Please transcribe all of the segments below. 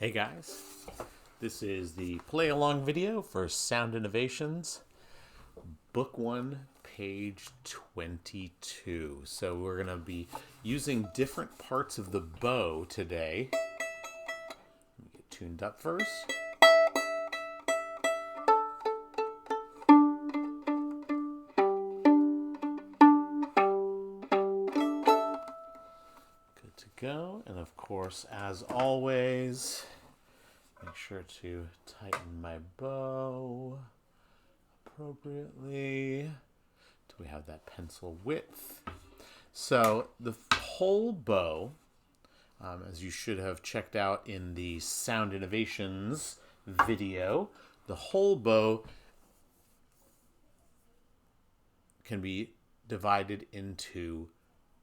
Hey guys, this is the play along video for Sound Innovations, Book 1, page 22. So we're going to be using different parts of the bow today. Let me get tuned up first. Good to go. And of course, as always, make sure to tighten my bow appropriately till we have that pencil width. So the whole bow, as you should have checked out in the Sound Innovations video, the whole bow can be divided into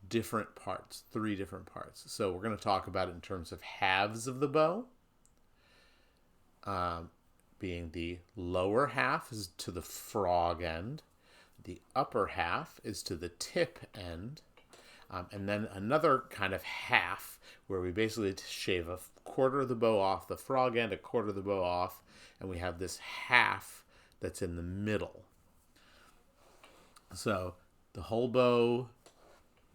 different parts, 3 different parts. So we're going to talk about it in terms of halves of the bow. Being the lower half is to the frog end, the upper half is to the tip end, and then another kind of half where we basically shave a quarter of the bow off the frog end, a quarter of the bow off, and we have this half that's in the middle. So the whole bow,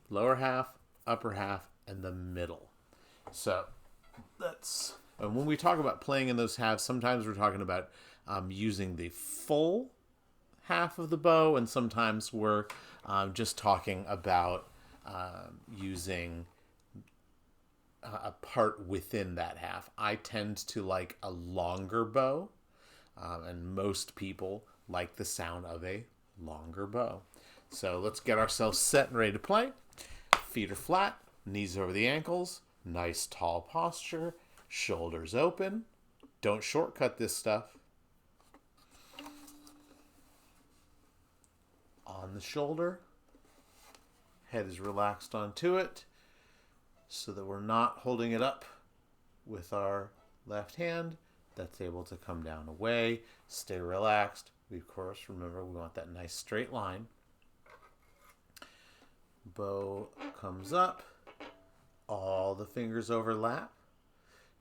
lower half, upper half, and the middle. So that's... And when we talk about playing in those halves, sometimes we're talking about using the full half of the bow, and sometimes we're just talking about using a part within that half. I tend to like a longer bow, and most people like the sound of a longer bow. So let's get ourselves set and ready to play. Feet are flat, knees over the ankles, nice tall posture. Shoulders open. Don't shortcut this stuff. On the shoulder. Head is relaxed onto it so that we're not holding it up with our left hand. That's able to come down away. Stay relaxed. We, of course, remember we want that nice straight line. Bow comes up. All the fingers overlap.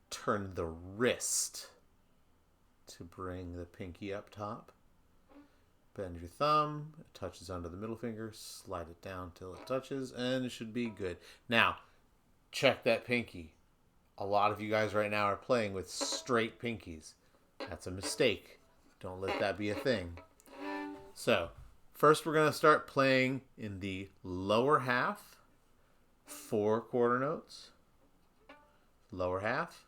Turn the wrist to bring the pinky up top. Bend your thumb, it touches onto the middle finger, slide it down till it touches, and it should be good. Now, check that pinky. A lot of you guys right now are playing with straight pinkies. That's a mistake. Don't let that be a thing. So, first we're going to start playing in the lower half, 4 quarter notes. Lower half.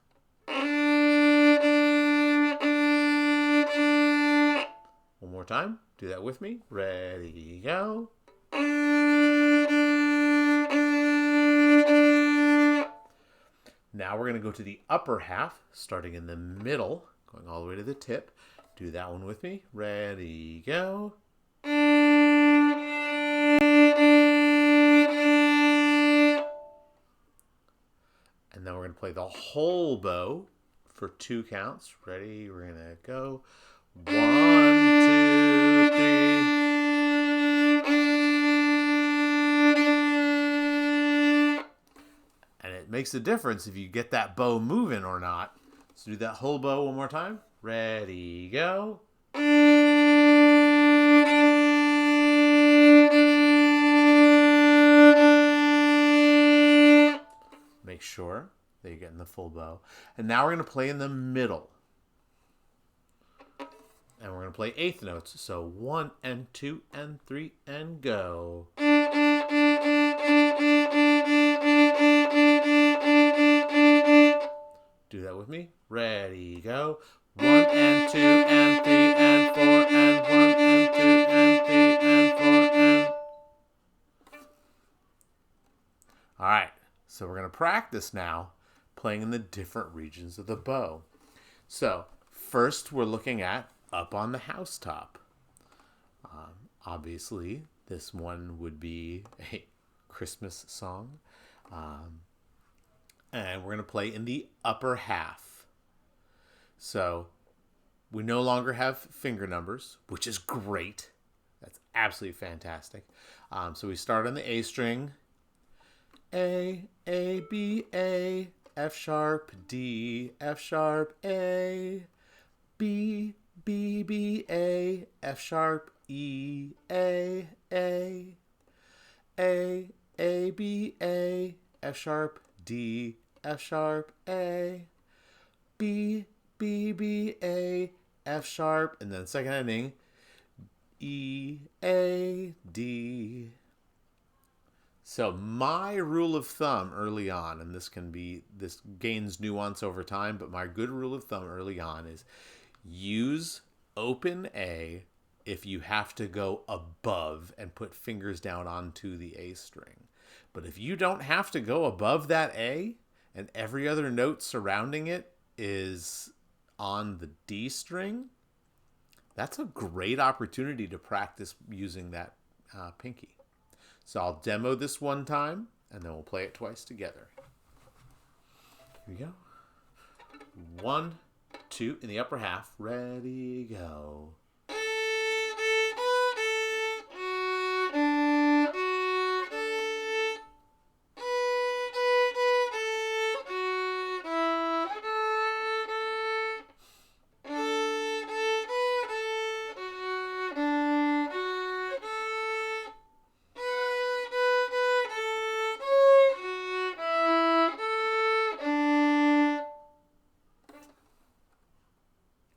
One more time. Do that with me. Ready, go. Now we're going to go to the upper half, starting in the middle, going all the way to the tip. Do that one with me. Ready, go. And then we're going to play the whole bow for 2 counts. Ready? We're going to go. 1, 2, 3. And it makes a difference if you get that bow moving or not. So do that whole bow one more time. Ready, go. Make sure that you're getting the full bow. And now we're going to play in the middle. And we're going to play 8th notes. So 1 and 2 and 3 and go. Do that with me. Ready, go. 1 and 2 and 3 and 4 and 1 and 2 and 3 and 4 and... All right. So we're going to practice now playing in the different regions of the bow. So first we're looking at Up on the Housetop. Obviously, this one would be a Christmas song. And we're going to play in the upper half. So we no longer have finger numbers, which is great. That's absolutely fantastic. So we start on the A string. A, B, A, F sharp, D, F sharp, A, B, B, B, A, F sharp, E, A, A, B, A, F sharp, D, F sharp, A, B, B, B, A, F sharp, and then second ending, E, A, D. So my rule of thumb early on, and this gains nuance over time, but my good rule of thumb early on is use open A if you have to go above and put fingers down onto the A string. But if you don't have to go above that A and every other note surrounding it is on the D string, that's a great opportunity to practice using that pinky. So I'll demo this one time, and then we'll play it twice together. Here we go. 1, 2, in the upper half. Ready, go.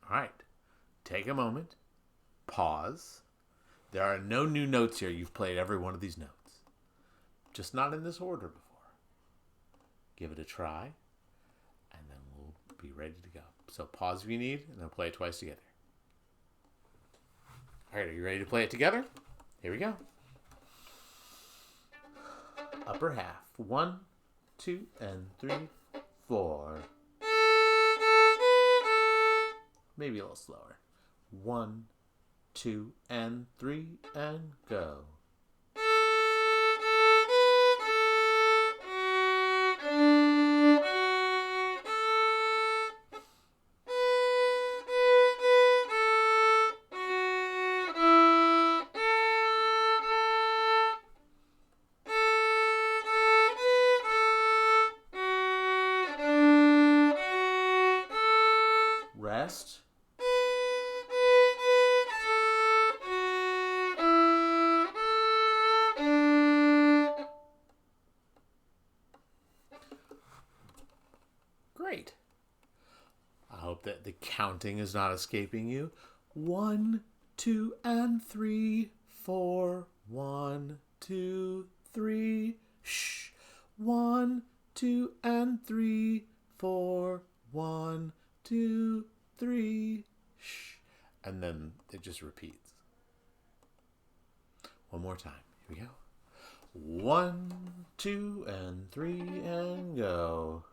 All right, take a moment, pause. There are no new notes here. You've played every one of these notes, just not in this order before. Give it a try, and then we'll be ready to go. So pause if you need, and then play it twice together. All right, are you ready to play it together? Here we go. Upper half. 1, 2, and 3, 4. Maybe a little slower. 1, 2, and 3, and go. Rest. Great. I hope that the counting is not escaping you. 1, 2, and 3, 4. 1, 2, 3. Shh. 1, 2, and 3, 4. 1, 2, 3. Shh. And then it just repeats. One more time. Here we go. 1, 2, and 3, and go.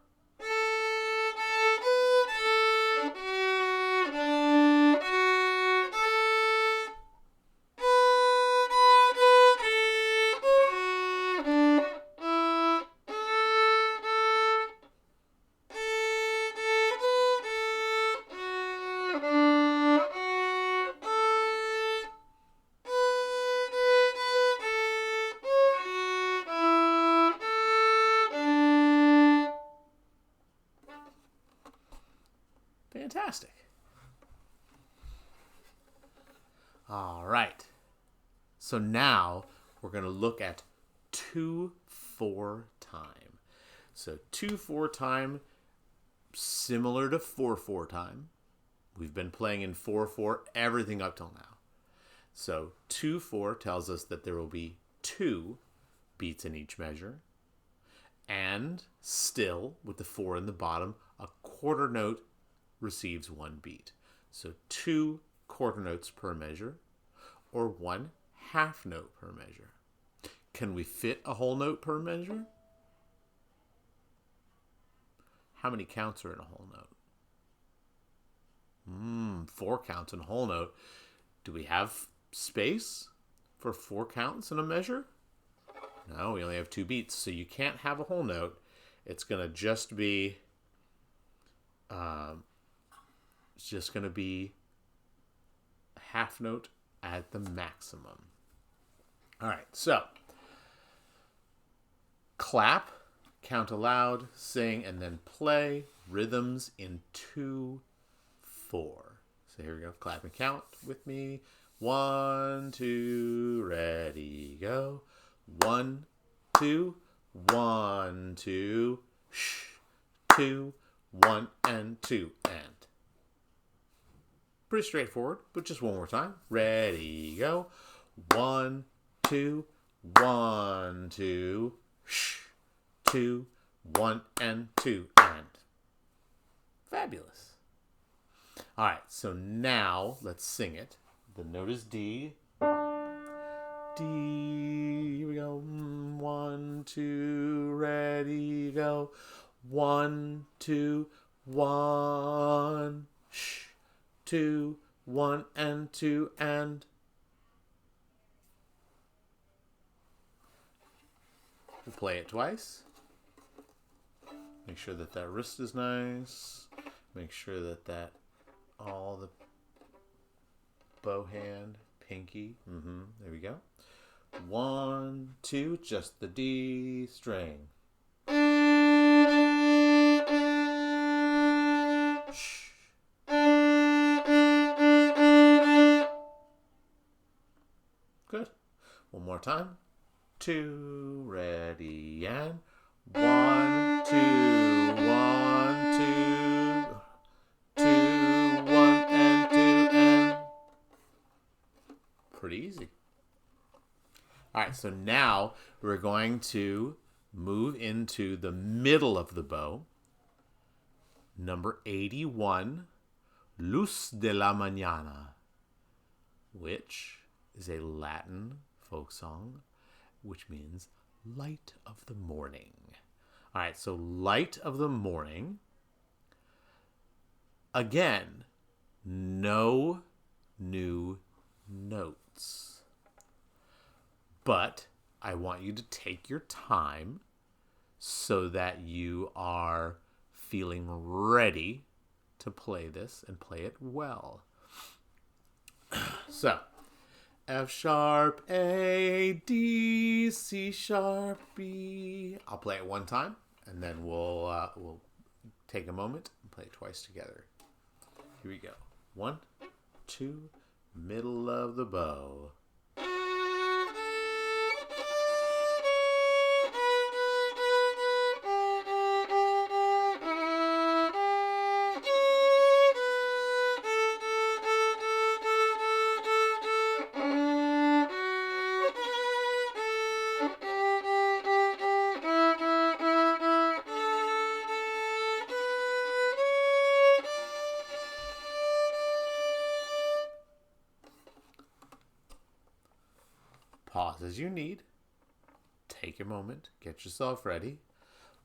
Fantastic. All right. So now we're going to look at 2/4 time. So 2/4 time, similar to 4/4 time. We've been playing in 4/4 everything up till now. So 2/4 tells us that there will be 2 beats in each measure. And still, with the 4 in the bottom, a quarter note receives 1 beat. So 2 quarter notes per measure, or 1 half note per measure. Can we fit a whole note per measure? How many counts are in a whole note? 4 counts in a whole note. Do we have space for 4 counts in a measure? No, we only have 2 beats, so you can't have a whole note. It's going to just be a half note at the maximum. All right, so clap count aloud, sing, and then play rhythms in 2/4. So here we go. Clap and count with me. 1, 2, ready, go. 1, 2, 1, 2, shh, 2, 1, and 2, and. Pretty straightforward, but just one more time. Ready, go. 1, 2, 1, 2, shh, 2, 1, and 2, and. Fabulous. All right, so now let's sing it. The note is D. D, here we go. 1, 2, ready, go. 1, 2, 1, shh, 2, 1, and 2, and. We'll play it twice. Make sure that that wrist is nice. Make sure that all the bow hand, pinky. There we go. 1, 2, just the D string. Shh. Good. One more time. 2, ready, and 1, 2, 1, 2, 2, 1, and 2, and. Pretty easy. All right, so now we're going to move into the middle of the bow. Number 81, Luz de la Mañana, which is a Latin folk song, which means light of the morning. All right, so light of the morning. Again, no new notes. But I want you to take your time so that you are feeling ready to play this and play it well. So, F sharp, A, D, C sharp, B. I'll play it one time, and then we'll take a moment and play it twice together. Here we go. 1, 2, middle of the bow. Pause as you need. Take a moment. Get yourself ready.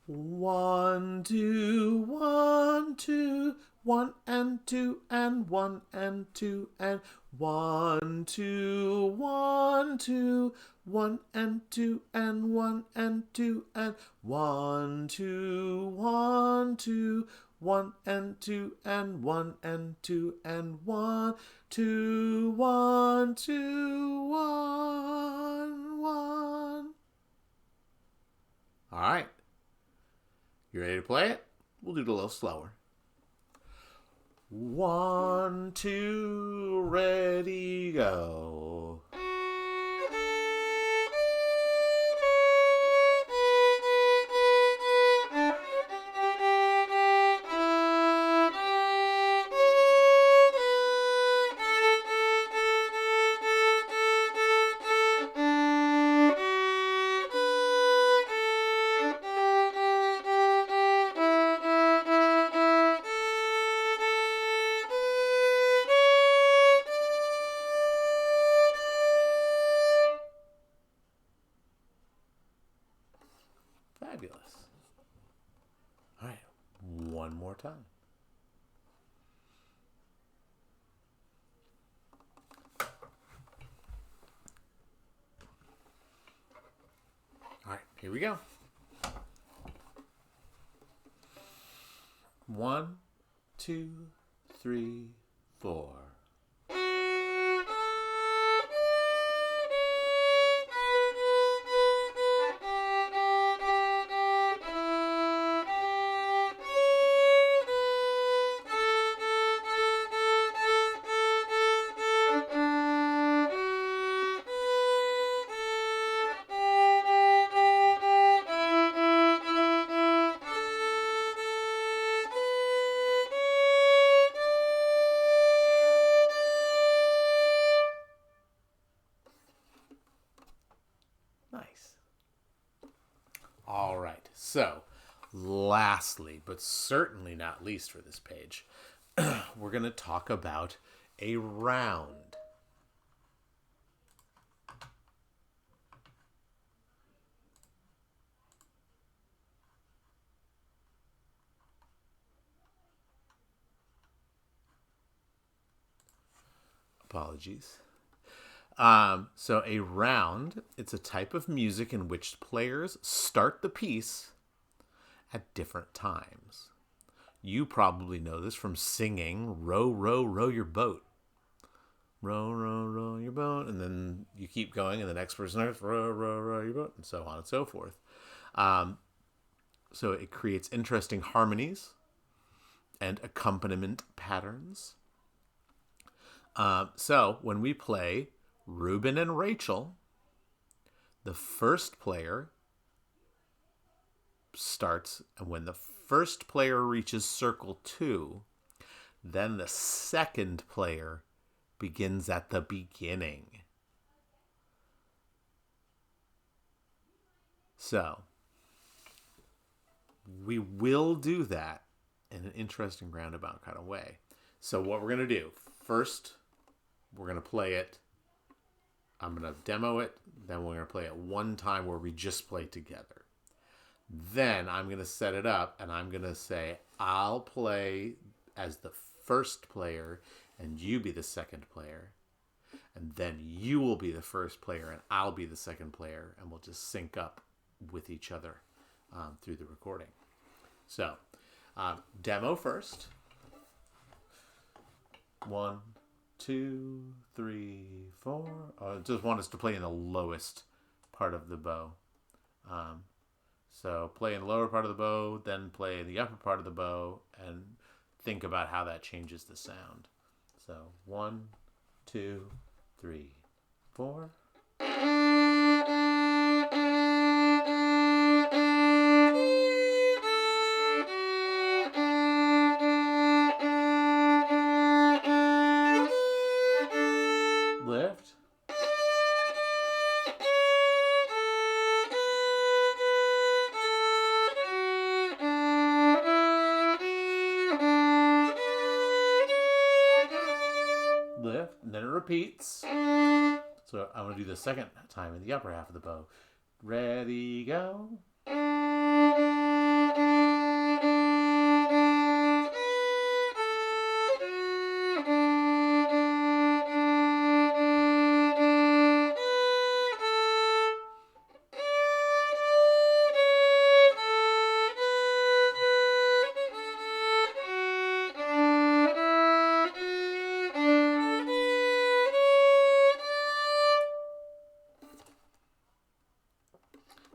1, 2, 1, 2, 1 and 2 and 1 and 2 and 1, 2, 1, 2, 1 and 2 and 1 and 2 and 1, 2, 1, 2, 1 and 2 and 1 and 2 and 1, 2, 1, 2, 1, 1. All right. You ready to play it? We'll do it a little slower. 1, 2, ready, go. Fabulous. All right, one more time. All right, here we go. 1, 2, 3, 4. So, lastly, but certainly not least for this page, we're going to talk about a round. Apologies. So a round, it's a type of music in which players start the piece at different times. You probably know this from singing "Row, row, row your boat." Row, row, row your boat, and then you keep going, and the next person starts row, row, row your boat, and so on and so forth. So it creates interesting harmonies and accompaniment patterns. So when we play Reuben and Rachel, the first player starts, and when the first player reaches circle 2, then the second player begins at the beginning. So we will do that in an interesting roundabout kind of way. So what we're going to do, first, we're going to play it. I'm going to demo it. Then we're going to play it one time where we just play together. Then I'm going to set it up, and I'm going to say, I'll play as the first player, and you be the second player. And then you will be the first player, and I'll be the second player, and we'll just sync up with each other through the recording. So, demo first. 1, 2, 3, 4. I just want us to play in the lowest part of the bow. So play in the lower part of the bow, then play in the upper part of the bow, and think about how that changes the sound. So 1, 2, 3, 4. Lift. Lift, and then it repeats. So I'm going to do the second time in the upper half of the bow. Ready, go.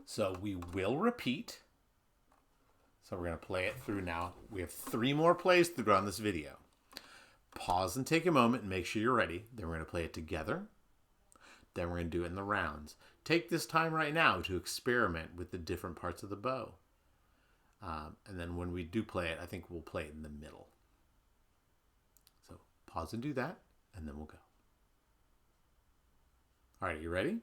So we will repeat. So we're going to play it through now. We have 3 more plays to go on this video. Pause and take a moment and make sure you're ready. Then we're going to play it together. Then we're going to do it in the rounds. Take this time right now to experiment with the different parts of the bow. And then when we do play it, I think we'll play it in the middle. So pause and do that, and then we'll go. All right, you ready?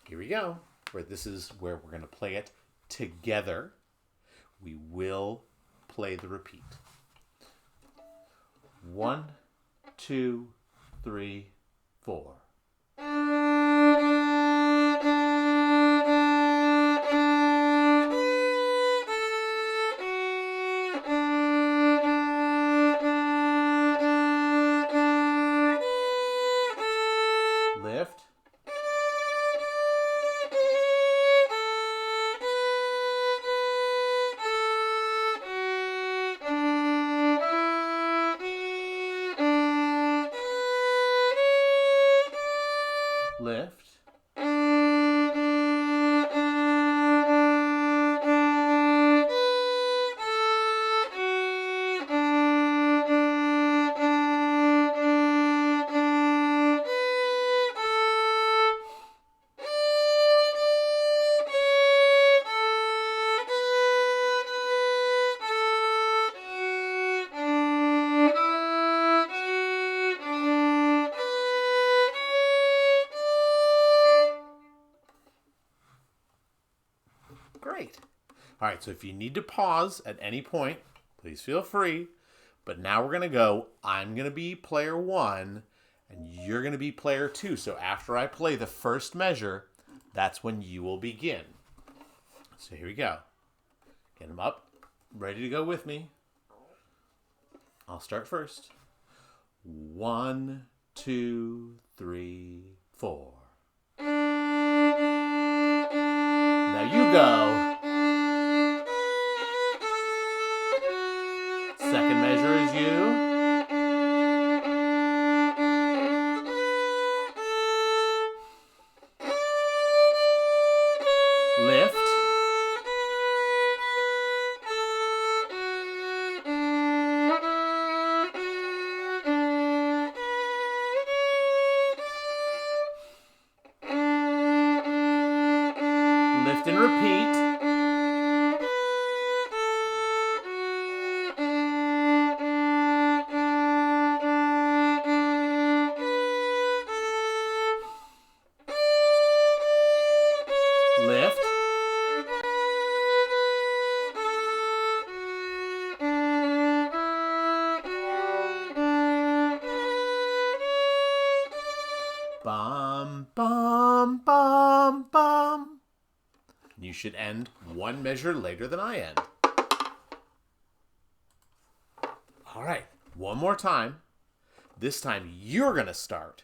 Here we go. This is where we're going to play it together. We will play the repeat. 1, 2, 3, 4. Lift. All right, so if you need to pause at any point, please feel free. But now we're going to go. I'm going to be player 1, and you're going to be player 2. So after I play the first measure, that's when you will begin. So here we go. Get them up, ready to go with me. I'll start first. 1, 2, 3, 4. Now you go. Second measure is you. Lift. Lift and repeat. Lift. Bum, bum, bum, bum. You should end one measure later than I end. All right, one more time. This time you're going to start,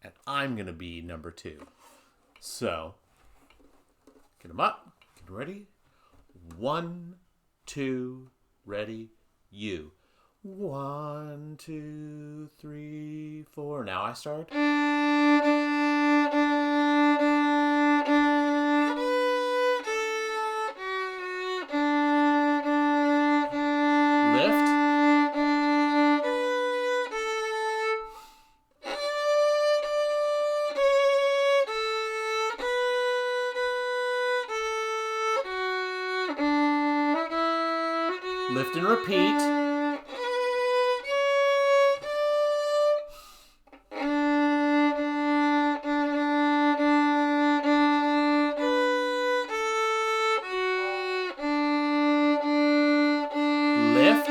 and I'm going to be number 2. So, get them up, get ready. 1, 2, ready, you. 1, 2, 3, 4. Now I start. Lift. Lift and repeat. Lift.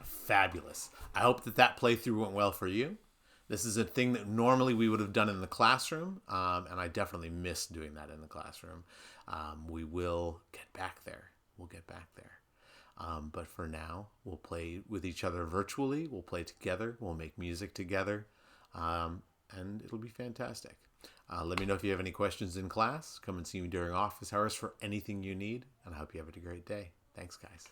Fabulous. I hope that playthrough went well for you. This is a thing that normally we would have done in the classroom, and I definitely miss doing that in the classroom. We will get back there. We'll get back there. But for now, we'll play with each other virtually. We'll play together. We'll make music together, and it'll be fantastic. Let me know if you have any questions in class. Come and see me during office hours for anything you need, and I hope you have a great day. Thanks, guys.